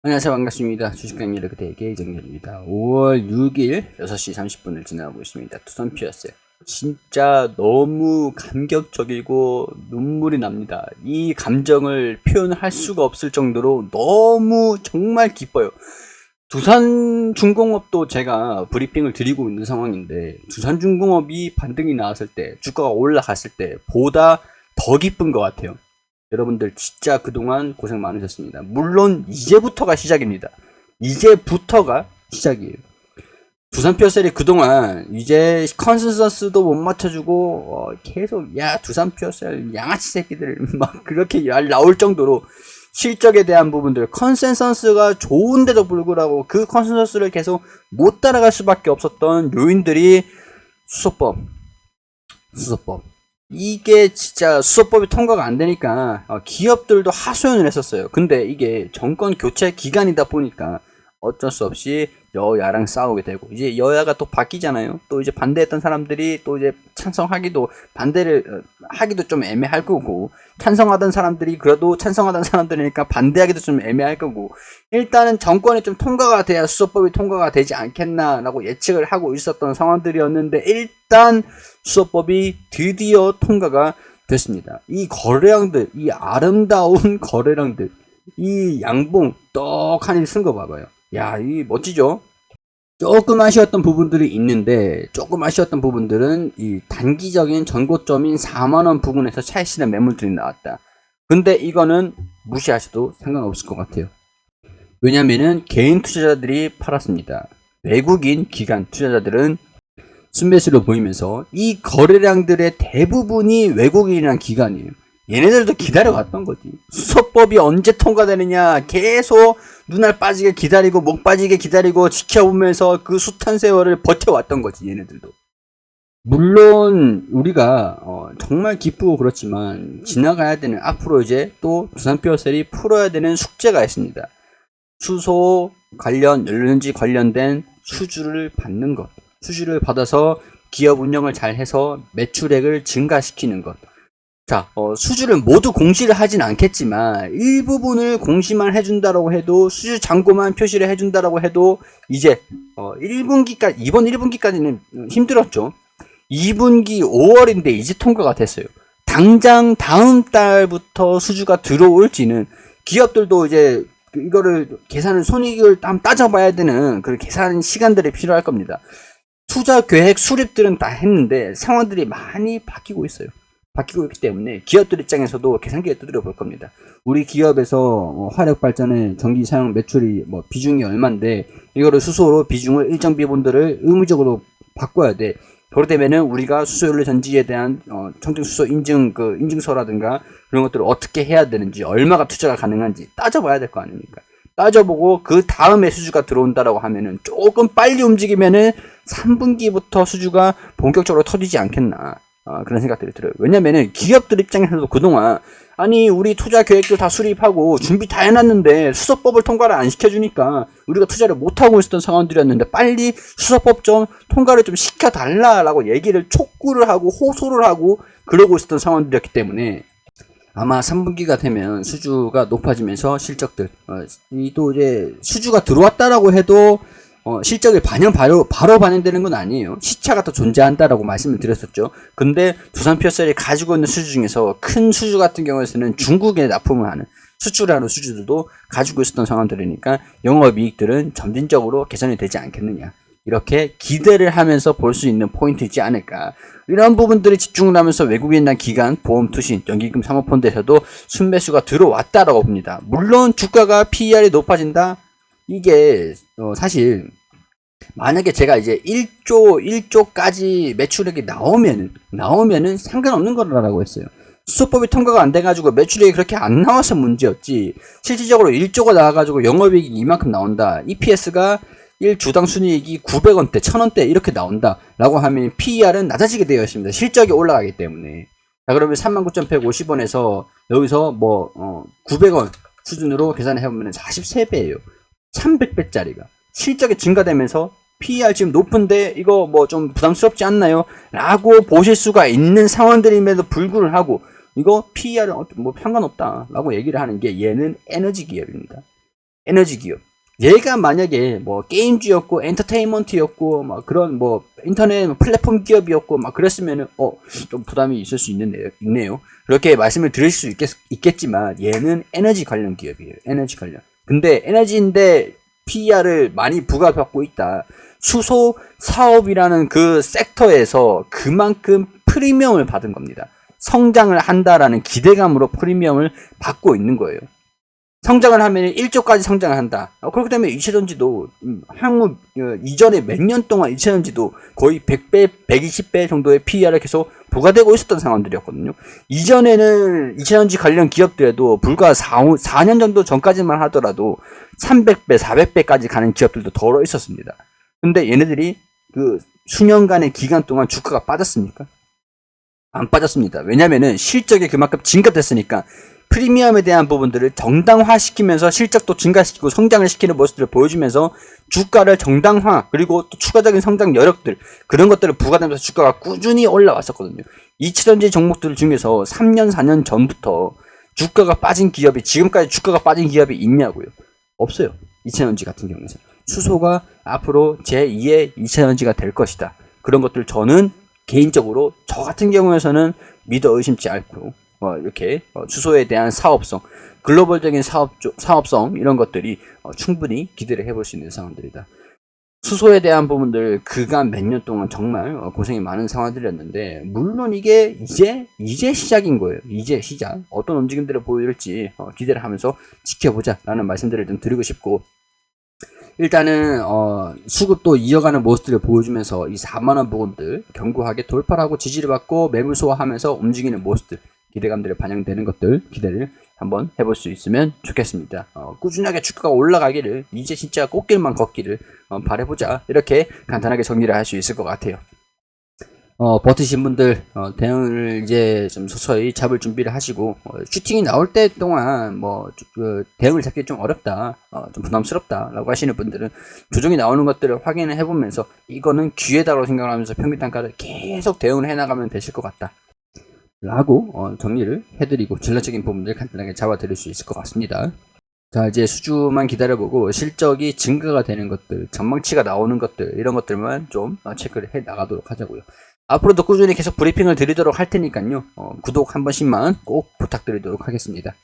안녕하세요. 반갑습니다. 주식강의를 그대의 정렬입니다. 5월 6일 6시 30분을 지나고 있습니다. 두산 피었어요. 진짜 너무 감격적이고 눈물이 납니다. 이 감정을 표현할 수가 없을 정도로 너무 정말 기뻐요. 두산중공업도 제가 브리핑을 드리고 있는 상황인데, 두산중공업이 반등이 나왔을 때, 주가가 올라갔을 때 보다 더 기쁜 것 같아요. 여러분들 진짜 그동안 고생 많으셨습니다. 물론 이제부터가 시작입니다. 이제부터가 시작이에요. 두산 피어셀이 그동안 이제 컨센서스도 못 맞춰주고 계속 야 두산 피어셀 양아치 새끼들 막 그렇게 나올 정도로 실적에 대한 부분들, 컨센서스가 좋은데도 불구하고 그 컨센서스를 계속 못 따라갈 수밖에 없었던 요인들이 수소법 이게 진짜 수소법이 통과가 안 되니까 기업들도 하소연을 했었어요. 근데 이게 정권 교체 기간이다 보니까 어쩔 수 없이 여야랑 싸우게 되고, 이제 여야가 또 바뀌잖아요. 또 이제 반대했던 사람들이 또 이제 찬성하기도, 반대를 하기도 좀 애매할 거고, 찬성하던 사람들이 그래도 찬성하던 사람들이니까 반대하기도 좀 애매할 거고, 일단은 정권이 좀 통과가 돼야 수소법이 통과가 되지 않겠나라고 예측을 하고 있었던 상황들이었는데, 일단 수소법이 드디어 통과가 됐습니다. 이 거래량들, 이 아름다운 거래량들, 이 양봉 떡하니 쓴 거 봐봐요. 야, 이 멋지죠? 조금 아쉬웠던 부분들이 있는데, 조금 아쉬웠던 부분들은 이 단기적인 전고점인 4만원 부근에서 차익실현 매물들이 나왔다. 근데 이거는 무시하셔도 상관없을 것 같아요. 왜냐면은 개인 투자자들이 팔았습니다. 외국인 기관 투자자들은 순매수로 보이면서 이 거래량들의 대부분이 외국인이란 기관이에요. 얘네들도 기다려왔던 거지. 수소법이 언제 통과되느냐 계속 눈알 빠지게 기다리고 목 빠지게 기다리고 지켜보면서 그 숱한 세월을 버텨왔던 거지, 얘네들도. 물론 우리가 정말 기쁘고 그렇지만 지나가야 되는, 앞으로 이제 또 두산피어셀이 풀어야 되는 숙제가 있습니다. 수소 관련, 연료전지 관련된 수주를 받는 것, 수주를 받아서 기업 운영을 잘 해서 매출액을 증가시키는 것. 자, 수주를 모두 공시를 하진 않겠지만 일부분을 공시만 해준다라고 해도, 수주 잔고만 표시를 해준다라고 해도 이제 1분기까지, 이번 1분기까지는 힘들었죠. 2분기 5월인데 이제 통과가 됐어요. 당장 다음 달부터 수주가 들어올지는 기업들도 이제 이거를 계산을, 손익을 한번 따져봐야 되는 그 계산 시간들이 필요할 겁니다. 투자 계획 수립들은 다 했는데 상황들이 많이 바뀌고 있어요. 바뀌고 있기 때문에 기업들 입장에서도 계산기에 두드려 볼 겁니다. 우리 기업에서 화력 발전의 전기 사용 매출이 비중이 얼만데, 이거를 수소로 비중을 일정 비분들을 의무적으로 바꿔야 돼. 그러되면은 우리가 수소연료 전지에 대한 청정 수소 인증 인증서라든가 그런 것들을 어떻게 해야 되는지, 얼마가 투자가 가능한지 따져봐야 될 거 아닙니까? 따져보고 그 다음에 수주가 들어온다라고 하면은 조금 빨리 움직이면은 3분기부터 수주가 본격적으로 터지지 않겠나, 그런 생각들이 들어요. 왜냐면은 기업들 입장에서도 그동안 아니 우리 투자 계획들 다 수립하고 준비 다 해놨는데 수소법을 통과를 안 시켜주니까 우리가 투자를 못하고 있었던 상황들이었는데, 빨리 수소법 좀 통과를 좀 시켜달라라고 얘기를 촉구를 하고 호소를 하고 그러고 있었던 상황들이었기 때문에, 아마 3분기가 되면 수주가 높아지면서 실적들, 또 이제 수주가 들어왔다라고 해도 실적이 바로 반영되는 건 아니에요. 시차가 또 존재한다라고 말씀을 드렸었죠. 근데 두산피어셀이 가지고 있는 수주 중에서 큰 수주 같은 경우에는 중국에 납품을 하는, 수출을 하는 수주들도 가지고 있었던 상황들이니까 영업이익들은 점진적으로 개선이 되지 않겠느냐, 이렇게 기대를 하면서 볼 수 있는 포인트이지 않을까. 이런 부분들이 집중을 하면서 외국인이나 기관, 보험, 투신, 연기금, 사모펀드에서도 순매수가 들어왔다라고 봅니다. 물론 주가가 PER이 높아진다? 이게 사실 만약에 제가 이제 1조까지 매출액이 나오면은 상관없는 거라고 했어요. 수소법이 통과가 안 돼가지고 매출액이 그렇게 안 나와서 문제였지, 실질적으로 1조가 나와가지고 영업이익이 이만큼 나온다, EPS가 1주당 순이익이 900원대, 1000원대 이렇게 나온다 라고 하면 PER은 낮아지게 되어 있습니다. 실적이 올라가기 때문에. 자, 그러면 39,150원에서 여기서 900원 수준으로 계산을 해보면 43배예요. 300배짜리가 실적이 증가되면서 PER 지금 높은데 이거 좀 부담스럽지 않나요? 라고 보실 수가 있는 상황들임에도 불구하고 이거 PER은 상관없다 라고 얘기를 하는 게, 얘는 에너지 기업입니다. 에너지 기업. 얘가 만약에 뭐 게임주였고 엔터테인먼트였고 막 그런 뭐 인터넷 플랫폼 기업이었고 막 그랬으면은 좀 부담이 있을 수 있네요. 그렇게 말씀을 드릴 수 있겠지만 얘는 에너지 관련 기업이에요. 에너지 관련. 근데 에너지인데 PER을 많이 부과받고 있다. 수소 사업이라는 그 섹터에서 그만큼 프리미엄을 받은 겁니다. 성장을 한다라는 기대감으로 프리미엄을 받고 있는 거예요. 성장을 하면 1조까지 성장을 한다. 그렇기 때문에 이체전지도 향후 이전에 몇 년 동안 이체전지도 거의 100배, 120배 정도의 PER을 계속 부과되고 있었던 상황들이었거든요. 이전에는 이체전지 관련 기업들에도 불과 4년 정도 전까지만 하더라도 300배, 400배까지 가는 기업들도 더러 있었습니다. 근데 얘네들이 그 수년간의 기간 동안 주가가 빠졌습니까? 안 빠졌습니다. 왜냐면은 실적이 그만큼 증가됐으니까 프리미엄에 대한 부분들을 정당화시키면서 실적도 증가시키고 성장을 시키는 모습들을 보여주면서 주가를 정당화 그리고 또 추가적인 성장 여력들 그런 것들을 부과되면서 주가가 꾸준히 올라왔었거든요. 이치전지 종목들 중에서 3년 4년 전부터 주가가 빠진 기업이 지금까지 주가가 빠진 기업이 있냐고요. 없어요. 이치전지 같은 경우에는 수소가 앞으로 제2의 이치전지가 될 것이다. 그런 것들 저는 개인적으로 저 같은 경우에서는 믿어 의심치 않고 이렇게 수소에 대한 사업성, 글로벌적인 사업성 이런 것들이 충분히 기대를 해볼 수 있는 상황들이다. 수소에 대한 부분들 그간 몇 년 동안 정말 고생이 많은 상황들이었는데 물론 이게 이제 시작인 거예요. 이제 시작. 어떤 움직임들을 보일지 기대를 하면서 지켜보자라는 말씀들을 좀 드리고 싶고 일단은 수급도 이어가는 모습들을 보여주면서 이 4만원 부분들 견고하게 돌파를 하고 지지를 받고 매물 소화하면서 움직이는 모습들 기대감들이 반영되는 것들 기대를 한번 해볼 수 있으면 좋겠습니다. 꾸준하게 주가가 올라가기를 이제 진짜 꽃길만 걷기를 바라보자 이렇게 간단하게 정리를 할 수 있을 것 같아요. 버티신 분들 대응을 이제 좀 서서히 잡을 준비를 하시고 슈팅이 나올 때 동안 대응을 잡기 좀 어렵다 좀 부담스럽다 라고 하시는 분들은 조정이 나오는 것들을 확인을 해보면서 이거는 기회다라고 생각을 하면서 평균단가를 계속 대응을 해나가면 되실 것 같다 라고 정리를 해드리고 전략적인 부분들 간단하게 잡아드릴 수 있을 것 같습니다. 자 이제 수주만 기다려보고 실적이 증가가 되는 것들 전망치가 나오는 것들 이런 것들만 좀 체크를 해 나가도록 하자고요. 앞으로도 꾸준히 계속 브리핑을 드리도록 할 테니까요. 구독 한 번씩만 꼭 부탁드리도록 하겠습니다.